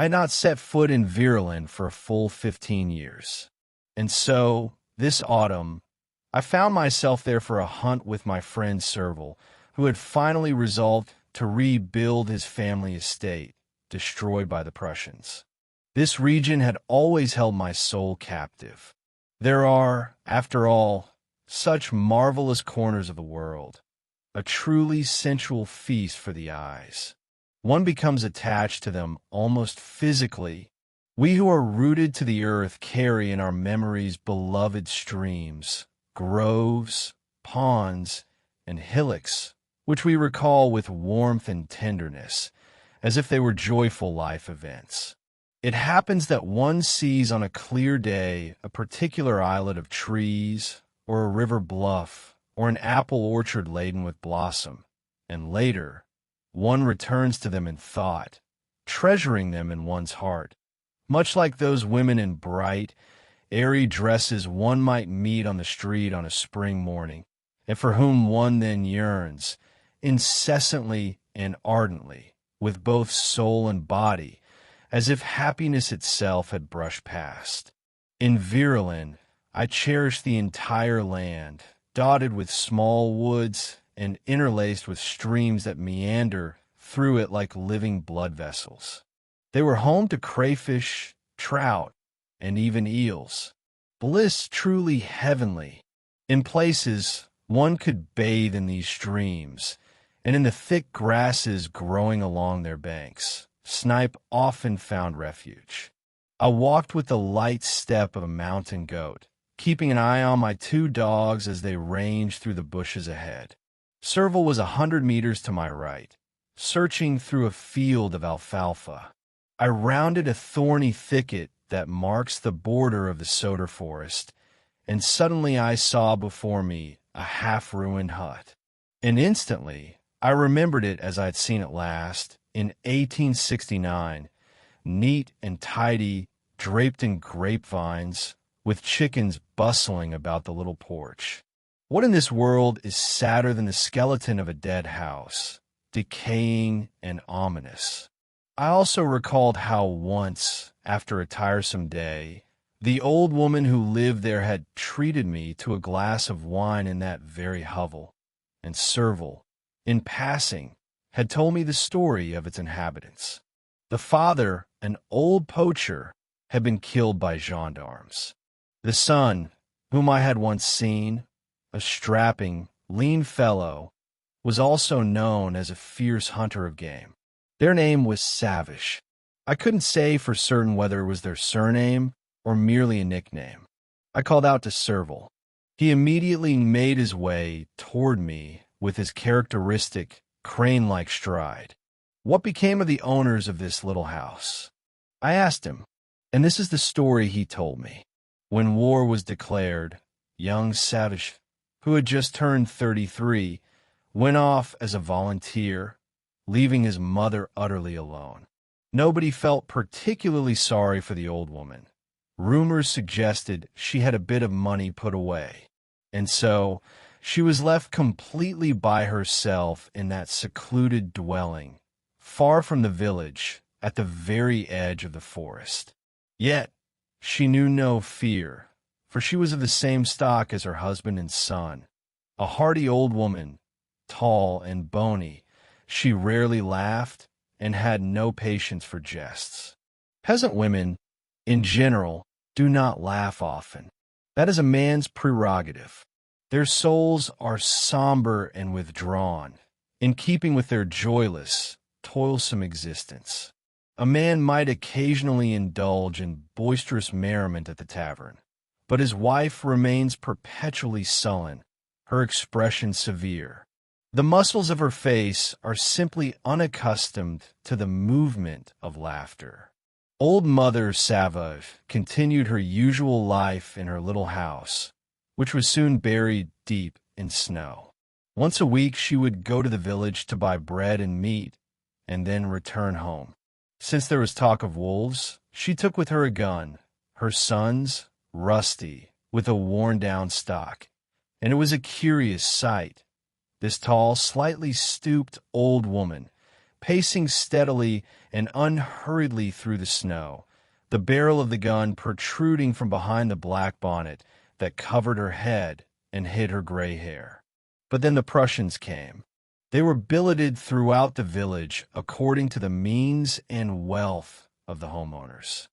I had not set foot in Virulent for a full 15 years. And so, this autumn, I found myself there for a hunt with my friend Serval, who had finally resolved to rebuild his family estate, destroyed by the Prussians. This region had always held my soul captive. There are, after all, such marvelous corners of the world, a truly sensual feast for the eyes. One becomes attached to them almost physically. We who are rooted to the earth carry in our memories beloved streams, groves, ponds, and hillocks, which we recall with warmth and tenderness, as if they were joyful life events. It happens that one sees on a clear day a particular islet of trees, or a river bluff, or an apple orchard laden with blossom, and later, one returns to them in thought, treasuring them in one's heart, much like those women in bright, airy dresses one might meet on the street on a spring morning, and for whom one then yearns, incessantly and ardently, with both soul and body, as if happiness itself had brushed past. In Virulent, I cherished the entire land, dotted with small woods and interlaced with streams that meander through it like living blood vessels. They were home to crayfish, trout, and even eels. Bliss truly heavenly. In places, one could bathe in these streams, and in the thick grasses growing along their banks, snipe often found refuge. I walked with the light step of a mountain goat, keeping an eye on my two dogs as they ranged through the bushes ahead. Serval was 100 meters to my right, searching through a field of alfalfa. I rounded a thorny thicket that marks the border of the Soder forest, and suddenly I saw before me a half-ruined hut. And instantly, I remembered it as I had seen it last, in 1869, neat and tidy, draped in grapevines, with chickens bustling about the little porch. What in this world is sadder than the skeleton of a dead house, decaying and ominous? I also recalled how once, after a tiresome day, the old woman who lived there had treated me to a glass of wine in that very hovel, and Serval, in passing, had told me the story of its inhabitants. The father, an old poacher, had been killed by gendarmes. The son, whom I had once seen, a strapping, lean fellow, was also known as a fierce hunter of game. Their name was Sauvage. I couldn't say for certain whether it was their surname or merely a nickname. I called out to Serval. He immediately made his way toward me with his characteristic crane-like stride. What became of the owners of this little house? I asked him, and this is the story he told me. When war was declared, young Sauvage, who had just turned 33, went off as a volunteer, leaving his mother utterly alone. Nobody felt particularly sorry for the old woman. Rumors suggested she had a bit of money put away, and so she was left completely by herself in that secluded dwelling, far from the village, at the very edge of the forest. Yet she knew no fear, for she was of the same stock as her husband and son. A hardy old woman, tall and bony, she rarely laughed and had no patience for jests. Peasant women, in general, do not laugh often. That is a man's prerogative. Their souls are somber and withdrawn, in keeping with their joyless, toilsome existence. A man might occasionally indulge in boisterous merriment at the tavern, but his wife remains perpetually sullen, her expression severe. The muscles of her face are simply unaccustomed to the movement of laughter. Old Mother Sauvage continued her usual life in her little house, which was soon buried deep in snow. Once a week she would go to the village to buy bread and meat, and then return home. Since there was talk of wolves, she took with her a gun, her son's, rusty, with a worn-down stock, and it was a curious sight. This tall, slightly stooped old woman, pacing steadily and unhurriedly through the snow, the barrel of the gun protruding from behind the black bonnet that covered her head and hid her gray hair. But then the Prussians came. They were billeted throughout the village according to the means and wealth of the homeowners.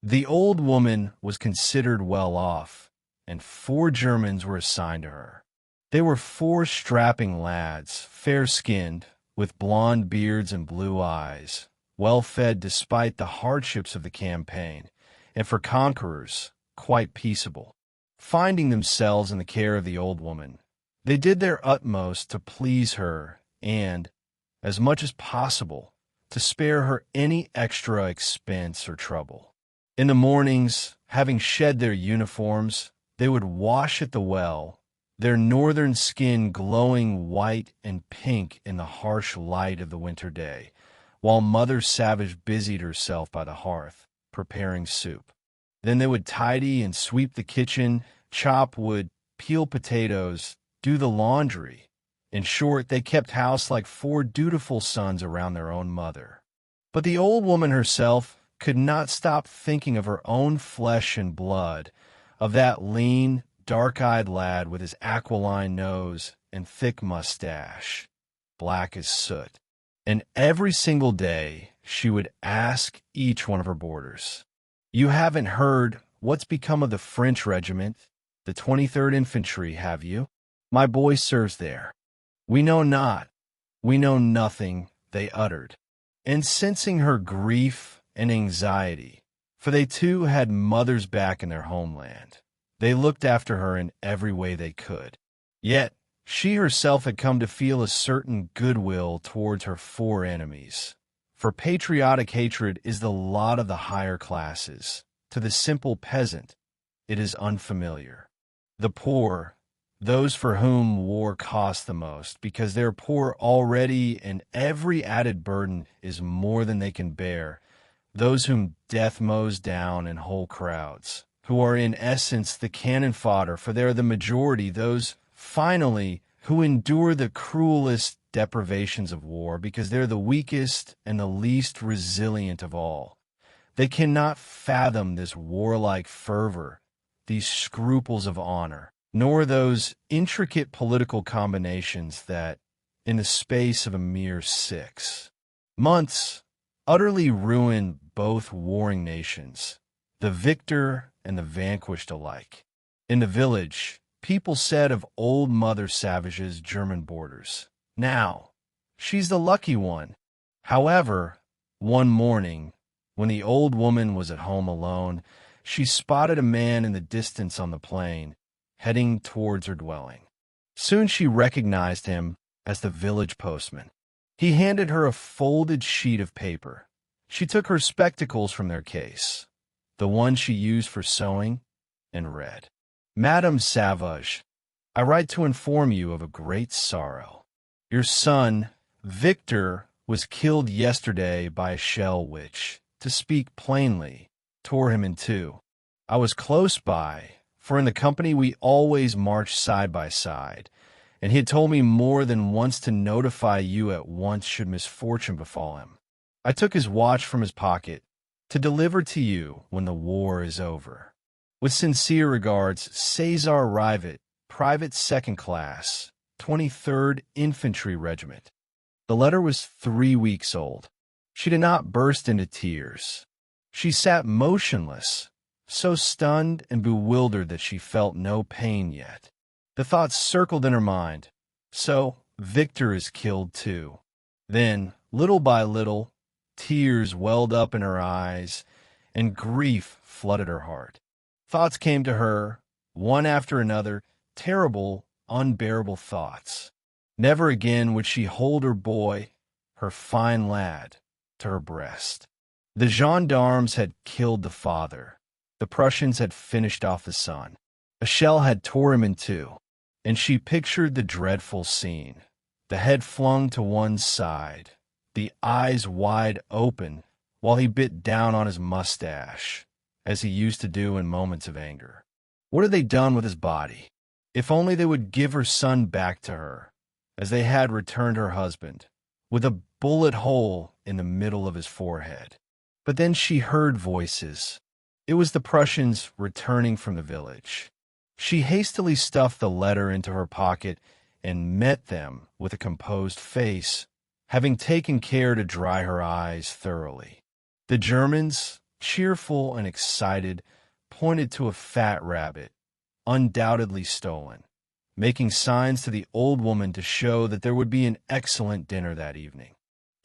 The old woman was considered well off, and 4 Germans were assigned to her. They were 4 strapping lads, fair-skinned, with blonde beards and blue eyes, well-fed despite the hardships of the campaign, and for conquerors, quite peaceable. Finding themselves in the care of the old woman, they did their utmost to please her and, as much as possible, to spare her any extra expense or trouble. In the mornings, having shed their uniforms, they would wash at the well, their northern skin glowing white and pink in the harsh light of the winter day, while Mother Sauvage busied herself by the hearth, preparing soup. Then they would tidy and sweep the kitchen, chop wood, peel potatoes, do the laundry. In short, they kept house like 4 dutiful sons around their own mother. But the old woman herself could not stop thinking of her own flesh and blood, of that lean, dark-eyed lad with his aquiline nose and thick mustache, black as soot. And every single day she would ask each one of her boarders, "You haven't heard what's become of the French regiment, the 23rd Infantry, have you? My boy serves there." "We know not, we know nothing," they uttered. And sensing her grief and anxiety, for they too had mothers back in their homeland, they looked after her in every way they could. Yet she herself had come to feel a certain goodwill towards her 4 enemies, for patriotic hatred is the lot of the higher classes. To the simple peasant, it is unfamiliar. The poor, those for whom war costs the most, because they're poor already and every added burden is more than they can bear, those whom death mows down in whole crowds, who are in essence the cannon fodder, for they are the majority, those, finally, who endure the cruelest deprivations of war, because they're the weakest and the least resilient of all. They cannot fathom this warlike fervor, these scruples of honor, nor those intricate political combinations that, in the space of a mere 6 months, utterly ruin both warring nations, the victor and the vanquished alike. In the village, people said of old Mother Savage's German boarders, "Now, she's the lucky one." However, one morning, when the old woman was at home alone, she spotted a man in the distance on the plain, heading towards her dwelling. Soon she recognized him as the village postman. He handed her a folded sheet of paper. She took her spectacles from their case, the one she used for sewing, and read, "Madame Sauvage, I write to inform you of a great sorrow. Your son, Victor, was killed yesterday by a shell which, to speak plainly, tore him in 2. I was close by, for in the company we always marched side by side, and he had told me more than once to notify you at once should misfortune befall him. I took his watch from his pocket to deliver to you when the war is over. With sincere regards, César Rivet, Private 2nd Class, 23rd Infantry Regiment." The letter was 3 weeks old. She did not burst into tears. She sat motionless, so stunned and bewildered that she felt no pain yet. The thoughts circled in her mind. So, Victor is killed too. Then, little by little, tears welled up in her eyes, and grief flooded her heart. Thoughts came to her, one after another, terrible, unbearable thoughts. Never again would she hold her boy, her fine lad, to her breast. The gendarmes had killed the father. The Prussians had finished off the son. A shell had tore him in 2, and she pictured the dreadful scene. The head flung to one side, the eyes wide open, while he bit down on his mustache, as he used to do in moments of anger. What had they done with his body? If only they would give her son back to her, as they had returned her husband, with a bullet hole in the middle of his forehead. But then she heard voices. It was the Prussians returning from the village. She hastily stuffed the letter into her pocket and met them with a composed face, having taken care to dry her eyes thoroughly. The Germans, cheerful and excited, pointed to a fat rabbit, undoubtedly stolen, making signs to the old woman to show that there would be an excellent dinner that evening.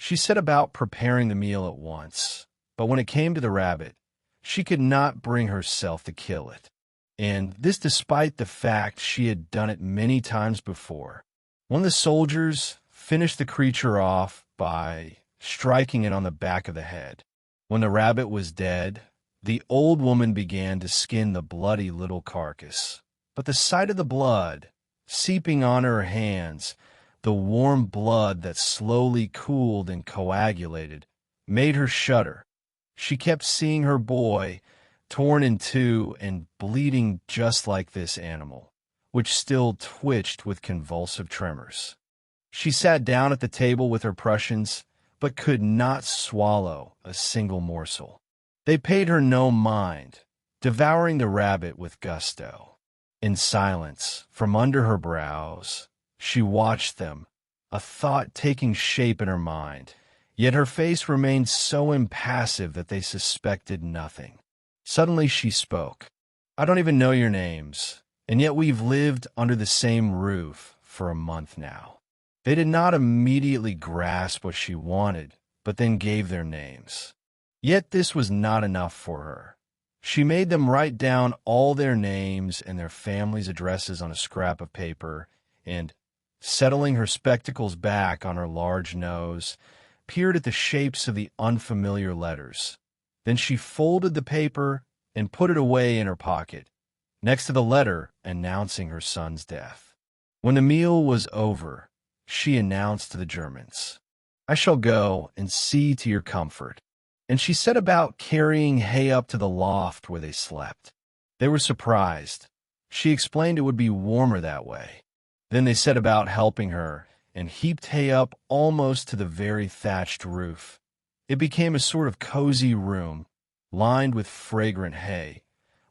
She set about preparing the meal at once, but when it came to the rabbit, she could not bring herself to kill it, and this despite the fact she had done it many times before. One of the soldiers finished the creature off by striking it on the back of the head. When the rabbit was dead, the old woman began to skin the bloody little carcass, but the sight of the blood seeping on her hands, the warm blood that slowly cooled and coagulated, made her shudder. She kept seeing her boy torn in two and bleeding just like this animal, which still twitched with convulsive tremors. She sat down at the table with her Prussians, but could not swallow a single morsel. They paid her no mind, devouring the rabbit with gusto. In silence, from under her brows, she watched them, a thought taking shape in her mind, yet her face remained so impassive that they suspected nothing. Suddenly she spoke. "I don't even know your names, and yet we've lived under the same roof for a month now." They did not immediately grasp what she wanted, but then gave their names. Yet this was not enough for her. She made them write down all their names and their families' addresses on a scrap of paper, and, settling her spectacles back on her large nose, peered at the shapes of the unfamiliar letters. Then she folded the paper and put it away in her pocket, next to the letter announcing her son's death. When the meal was over, she announced to the Germans, "I shall go and see to your comfort." And she set about carrying hay up to the loft where they slept. They were surprised. She explained it would be warmer that way. Then they set about helping her and heaped hay up almost to the very thatched roof. It became a sort of cozy room, lined with fragrant hay,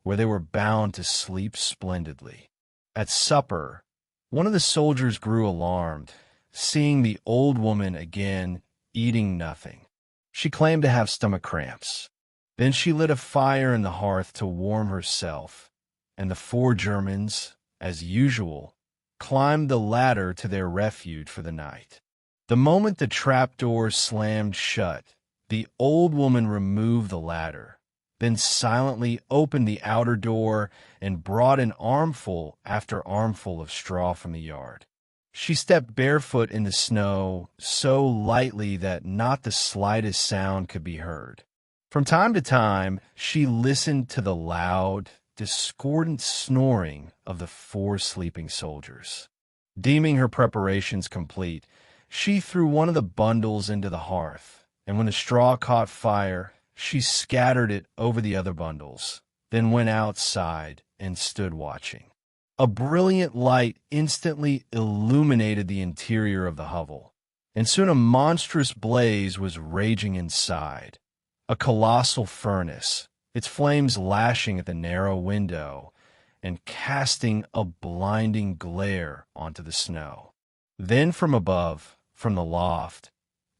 where they were bound to sleep splendidly. At supper, one of the soldiers grew alarmed, seeing the old woman again eating nothing. She claimed to have stomach cramps. Then she lit a fire in the hearth to warm herself, and the 4 Germans, as usual, climbed the ladder to their refuge for the night. The moment the trapdoor slammed shut, the old woman removed the ladder, then silently opened the outer door and brought an armful after armful of straw from the yard. She stepped barefoot in the snow so lightly that not the slightest sound could be heard. From time to time, she listened to the loud, discordant snoring of the 4 sleeping soldiers. Deeming her preparations complete, she threw one of the bundles into the hearth, and when the straw caught fire, she scattered it over the other bundles, then went outside and stood watching. A brilliant light instantly illuminated the interior of the hovel, and soon a monstrous blaze was raging inside. A colossal furnace, its flames lashing at the narrow window and casting a blinding glare onto the snow. Then from above, from the loft,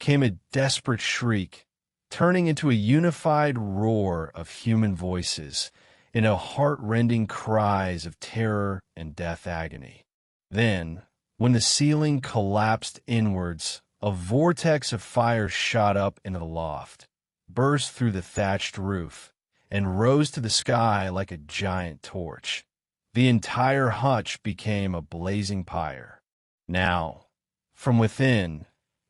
came a desperate shriek, turning into a unified roar of human voices, in a heart-rending cries of terror and death agony. Then, when the ceiling collapsed inwards, a vortex of fire shot up into the loft, burst through the thatched roof, and rose to the sky like a giant torch. The entire hutch became a blazing pyre. Now, from within,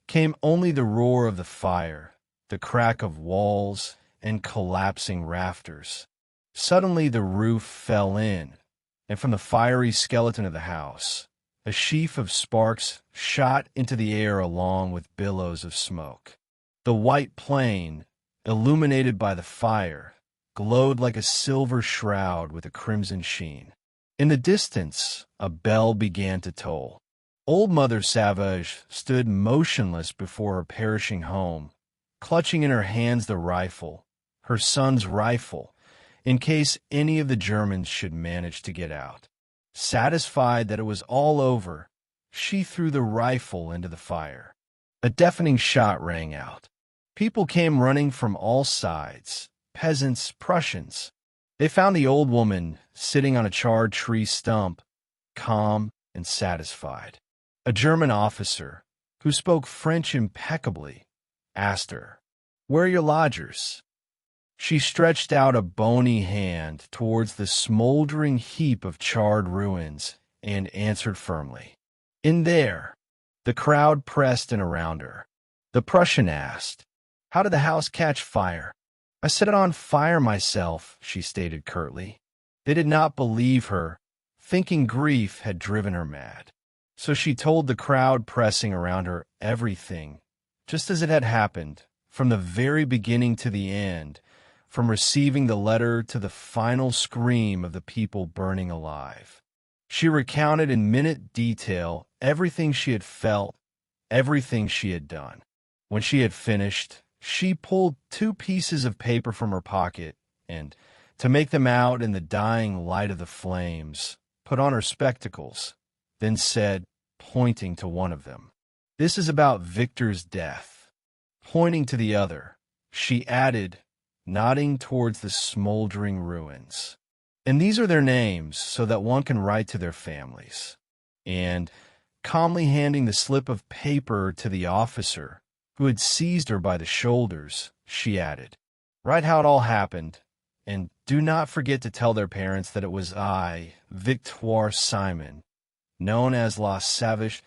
came only the roar of the fire, the crack of walls, and collapsing rafters. Suddenly the roof fell in, and from the fiery skeleton of the house, a sheaf of sparks shot into the air along with billows of smoke. The white plain, illuminated by the fire, glowed like a silver shroud with a crimson sheen. In the distance, a bell began to toll. Old Mother Sauvage stood motionless before her perishing home, clutching in her hands the rifle, her son's rifle, in case any of the Germans should manage to get out. Satisfied that it was all over, she threw the rifle into the fire. A deafening shot rang out. People came running from all sides, peasants, Prussians. They found the old woman sitting on a charred tree stump, calm and satisfied. A German officer, who spoke French impeccably, asked her, "Where are your lodgers?" She stretched out a bony hand towards the smoldering heap of charred ruins and answered firmly, "In there." The crowd pressed in around her. The Prussian asked, "How did the house catch fire?" "I set it on fire myself," she stated curtly. They did not believe her, thinking grief had driven her mad. So she told the crowd pressing around her everything, just as it had happened, from the very beginning to the end, from receiving the letter to the final scream of the people burning alive. She recounted in minute detail everything she had felt, everything she had done. When she had finished, she pulled 2 pieces of paper from her pocket and, to make them out in the dying light of the flames, put on her spectacles, then said, pointing to one of them, "This is about Victor's death." Pointing to the other, she added, nodding towards the smoldering ruins, "And these are their names so that one can write to their families." And, calmly handing the slip of paper to the officer, who had seized her by the shoulders, she added, "Write how it all happened, and do not forget to tell their parents that it was I, Victoire Simon, known as La Sauvage,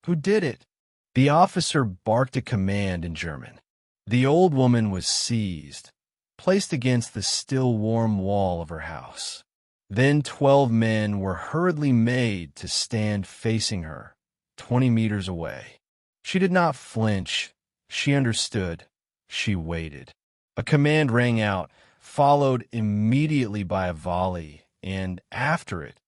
who did it." The officer barked a command in German. The old woman was seized, placed against the still warm wall of her house. Then 12 men were hurriedly made to stand facing her, 20 meters away. She did not flinch. She understood. She waited. A command rang out, followed immediately by a volley, and after it,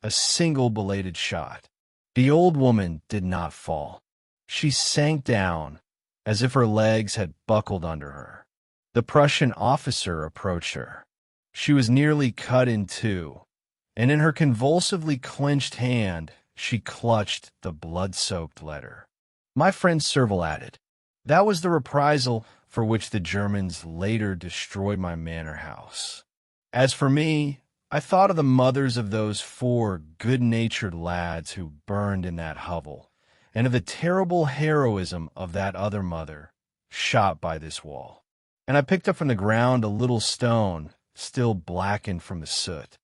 a single belated shot. The old woman did not fall. She sank down, as if her legs had buckled under her. The Prussian officer approached her. She was nearly cut in two, and in her convulsively clenched hand, she clutched the blood-soaked letter. My friend Serval added, "That was the reprisal for which the Germans later destroyed my manor house. As for me, I thought of the mothers of those 4 good-natured lads who burned in that hovel, and of the terrible heroism of that other mother, shot by this wall. And I picked up from the ground a little stone, still blackened from the soot.